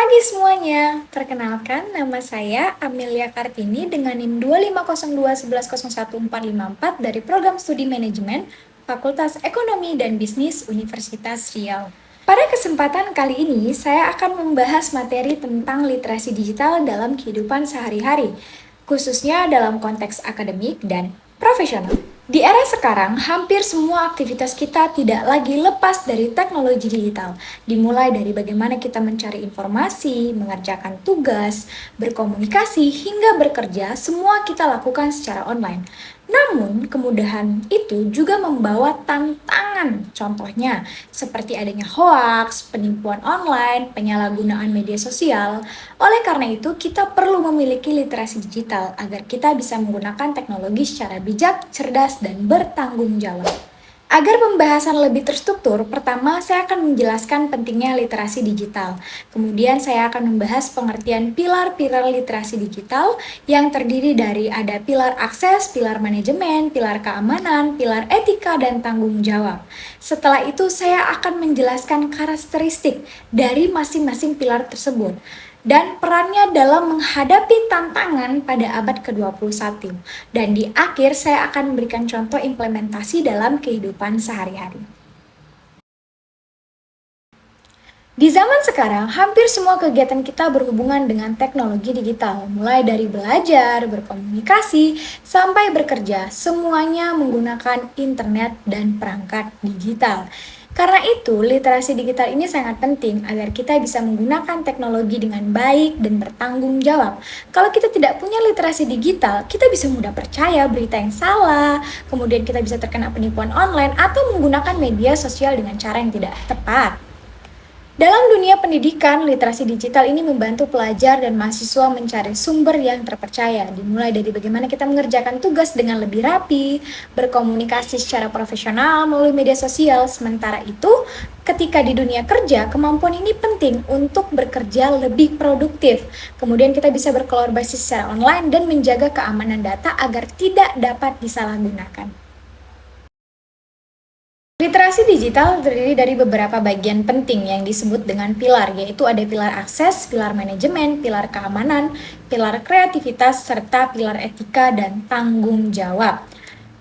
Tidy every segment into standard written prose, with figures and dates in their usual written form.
pagi semuanya, perkenalkan nama saya Amelia Kartini dengan NIM 2502111014454 dari Program Studi Manajemen Fakultas Ekonomi dan Bisnis Universitas Riau. Pada kesempatan kali ini, saya akan membahas materi tentang literasi digital dalam kehidupan sehari-hari, khususnya dalam konteks akademik dan profesional. Di era sekarang, hampir semua aktivitas kita tidak lagi lepas dari teknologi digital. Dimulai dari bagaimana kita mencari informasi, mengerjakan tugas, berkomunikasi, hingga bekerja, semua kita lakukan secara online. Namun, kemudahan itu juga membawa tantangan. Contohnya, seperti adanya hoaks, penipuan online, penyalahgunaan media sosial. Oleh karena itu, kita perlu memiliki literasi digital agar kita bisa menggunakan teknologi secara bijak, cerdas, dan bertanggung jawab. Agar pembahasan lebih terstruktur, pertama saya akan menjelaskan pentingnya literasi digital. Kemudian saya akan membahas pengertian pilar-pilar literasi digital yang terdiri dari ada pilar akses, pilar manajemen, pilar keamanan, pilar etika, dan tanggung jawab. Setelah itu saya akan menjelaskan karakteristik dari masing-masing pilar tersebut dan perannya dalam menghadapi tantangan pada abad ke-21. Dan di akhir saya akan memberikan contoh implementasi dalam kehidupan sehari-hari. Di zaman sekarang, hampir semua kegiatan kita berhubungan dengan teknologi digital, mulai dari belajar, berkomunikasi, sampai bekerja, semuanya menggunakan internet dan perangkat digital. Karena itu, literasi digital ini sangat penting agar kita bisa menggunakan teknologi dengan baik dan bertanggung jawab. Kalau kita tidak punya literasi digital, kita bisa mudah percaya berita yang salah, kemudian kita bisa terkena penipuan online atau menggunakan media sosial dengan cara yang tidak tepat. Dalam dunia pendidikan, literasi digital ini membantu pelajar dan mahasiswa mencari sumber yang terpercaya, dimulai dari bagaimana kita mengerjakan tugas dengan lebih rapi, berkomunikasi secara profesional melalui media sosial. Sementara itu, ketika di dunia kerja, kemampuan ini penting untuk bekerja lebih produktif. Kemudian kita bisa berkolaborasi secara online dan menjaga keamanan data agar tidak dapat disalahgunakan. Literasi digital terdiri dari beberapa bagian penting yang disebut dengan pilar, yaitu ada pilar akses, pilar manajemen, pilar keamanan, pilar kreativitas, serta pilar etika dan tanggung jawab.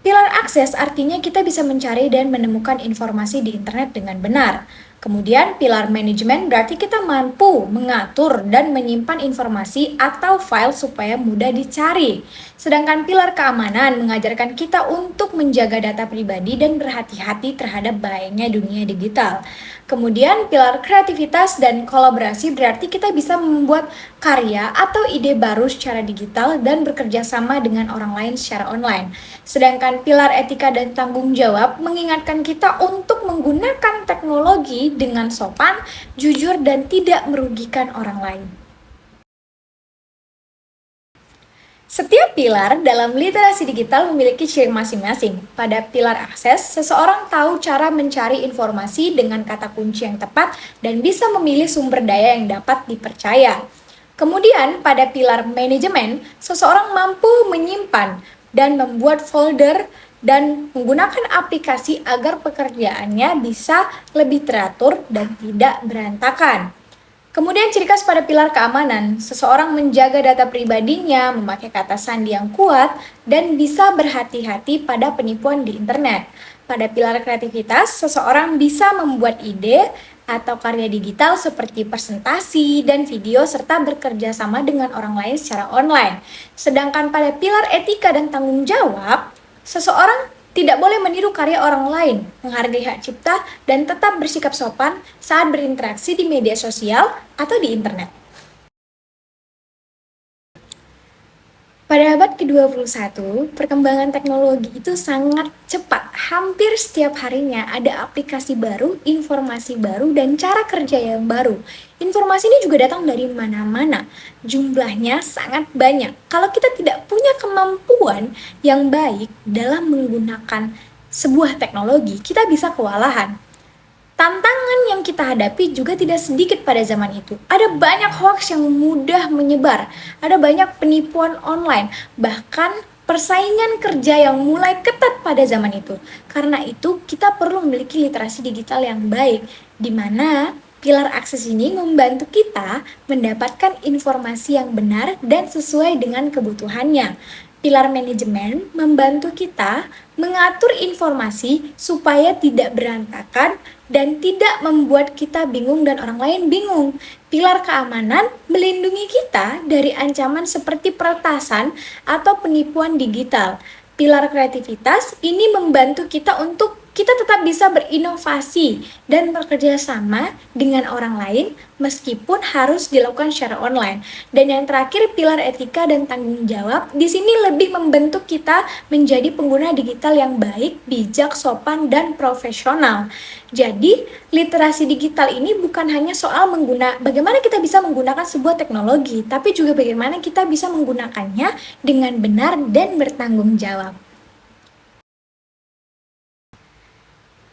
Pilar akses artinya kita bisa mencari dan menemukan informasi di internet dengan benar. Kemudian pilar manajemen berarti kita mampu mengatur dan menyimpan informasi atau file supaya mudah dicari. Sedangkan pilar keamanan mengajarkan kita untuk menjaga data pribadi dan berhati-hati terhadap bahayanya dunia digital. Kemudian pilar kreativitas dan kolaborasi berarti kita bisa membuat karya atau ide baru secara digital dan bekerja sama dengan orang lain secara online. Sedangkan pilar etika dan tanggung jawab mengingatkan kita untuk menggunakan teknologi dengan sopan, jujur, dan tidak merugikan orang lain. Setiap pilar dalam literasi digital memiliki ciri masing-masing. Pada pilar akses, seseorang tahu cara mencari informasi dengan kata kunci yang tepat dan bisa memilih sumber daya yang dapat dipercaya. Kemudian, pada pilar manajemen, seseorang mampu menyimpan dan membuat folder dan menggunakan aplikasi agar pekerjaannya bisa lebih teratur dan tidak berantakan. Kemudian ciri khas pada pilar keamanan, seseorang menjaga data pribadinya, memakai kata sandi yang kuat, dan bisa berhati-hati pada penipuan di internet. Pada pilar kreativitas, seseorang bisa membuat ide atau karya digital seperti presentasi dan video serta bekerja sama dengan orang lain secara online. Sedangkan pada pilar etika dan tanggung jawab, seseorang tidak boleh meniru karya orang lain, menghargai hak cipta, dan tetap bersikap sopan saat berinteraksi di media sosial atau di internet. Pada abad ke-21, perkembangan teknologi itu sangat cepat. Hampir setiap harinya ada aplikasi baru, informasi baru, dan cara kerja yang baru. Informasi ini juga datang dari mana-mana. Jumlahnya sangat banyak. Kalau kita tidak punya kemampuan yang baik dalam menggunakan sebuah teknologi, kita bisa kewalahan. Tantangan yang kita hadapi juga tidak sedikit pada zaman itu. Ada banyak hoax yang mudah menyebar, ada banyak penipuan online, bahkan persaingan kerja yang mulai ketat pada zaman itu. Karena itu, kita perlu memiliki literasi digital yang baik, di mana Pilar akses ini membantu kita mendapatkan informasi yang benar dan sesuai dengan kebutuhannya. Pilar manajemen membantu kita mengatur informasi supaya tidak berantakan dan tidak membuat kita bingung dan orang lain bingung. Pilar keamanan melindungi kita dari ancaman seperti peretasan atau penipuan digital. Pilar kreativitas ini membantu kita untuk kita tetap bisa berinovasi dan bekerja sama dengan orang lain meskipun harus dilakukan secara online. Dan yang terakhir, pilar etika dan tanggung jawab di sini lebih membentuk kita menjadi pengguna digital yang baik, bijak, sopan, dan profesional. Jadi, literasi digital ini bukan hanya soal bagaimana kita bisa menggunakan sebuah teknologi, tapi juga bagaimana kita bisa menggunakannya dengan benar dan bertanggung jawab.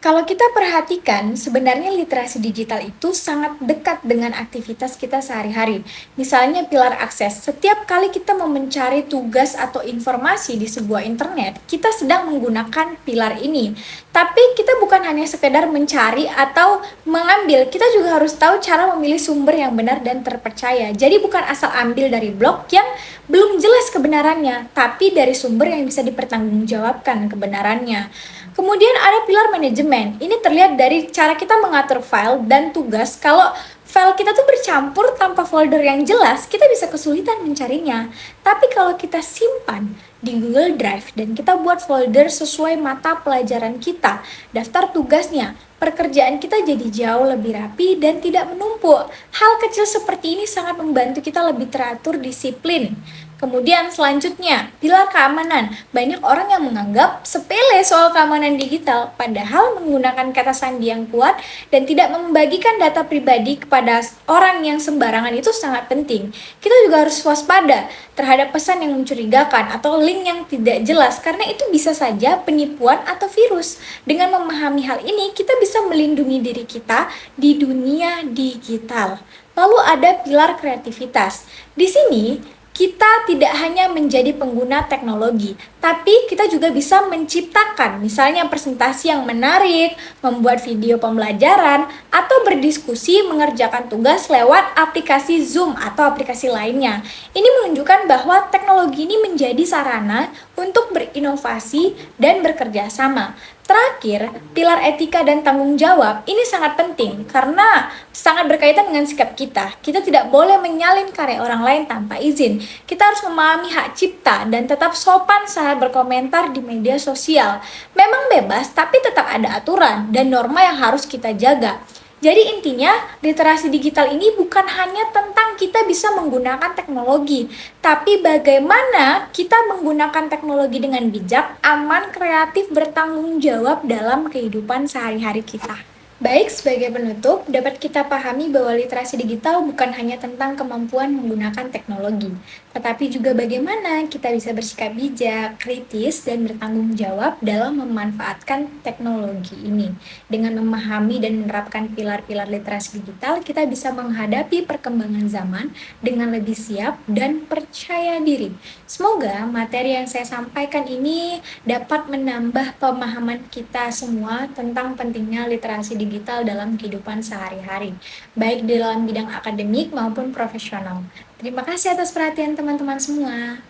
Kalau kita perhatikan, sebenarnya literasi digital itu sangat dekat dengan aktivitas kita sehari-hari. Misalnya pilar akses, setiap kali kita mau mencari tugas atau informasi di sebuah internet, kita sedang menggunakan pilar ini. Tapi kita bukan hanya sekedar mencari atau mengambil, kita juga harus tahu cara memilih sumber yang benar dan terpercaya. Jadi bukan asal ambil dari blog yang belum jelas kebenarannya, tapi dari sumber yang bisa dipertanggungjawabkan kebenarannya. Kemudian ada pilar manajemen. Ini terlihat dari cara kita mengatur file dan tugas. Kalau file kita tuh bercampur tanpa folder yang jelas, kita bisa kesulitan mencarinya. Tapi kalau kita simpan di Google Drive dan kita buat folder sesuai mata pelajaran kita, daftar tugasnya, pekerjaan kita jadi jauh lebih rapi dan tidak menumpuk. Hal kecil seperti ini sangat membantu kita lebih teratur, disiplin. Kemudian selanjutnya, pilar keamanan. Banyak orang yang menganggap sepele soal keamanan digital, padahal menggunakan kata sandi yang kuat dan tidak membagikan data pribadi kepada orang yang sembarangan itu sangat penting. Kita juga harus waspada terhadap pesan yang mencurigakan atau link yang tidak jelas, karena itu bisa saja penipuan atau virus. Dengan memahami hal ini, kita bisa melindungi diri kita di dunia digital. Lalu ada pilar kreativitas. Di sini, kita tidak hanya menjadi pengguna teknologi, tapi kita juga bisa menciptakan misalnya presentasi yang menarik, membuat video pembelajaran, atau berdiskusi mengerjakan tugas lewat aplikasi Zoom atau aplikasi lainnya. Ini menunjukkan bahwa teknologi ini menjadi sarana untuk berinovasi dan bekerja sama. Terakhir, pilar etika dan tanggung jawab ini sangat penting karena sangat berkaitan dengan sikap kita. Kita tidak boleh menyalin karya orang lain tanpa izin. Kita harus memahami hak cipta dan tetap sopan saat berkomentar di media sosial. Memang bebas, tapi tetap ada aturan dan norma yang harus kita jaga. Jadi intinya, literasi digital ini bukan hanya tentang kita bisa menggunakan teknologi, tapi bagaimana kita menggunakan teknologi dengan bijak, aman, kreatif, bertanggung jawab dalam kehidupan sehari-hari kita. Baik, sebagai penutup, dapat kita pahami bahwa literasi digital bukan hanya tentang kemampuan menggunakan teknologi, tetapi juga bagaimana kita bisa bersikap bijak, kritis, dan bertanggung jawab dalam memanfaatkan teknologi ini. Dengan memahami dan menerapkan pilar-pilar literasi digital, kita bisa menghadapi perkembangan zaman dengan lebih siap dan percaya diri. Semoga materi yang saya sampaikan ini dapat menambah pemahaman kita semua tentang pentingnya literasi digital dalam kehidupan sehari-hari, baik di dalam bidang akademik maupun profesional. Terima kasih atas perhatian teman-teman semua.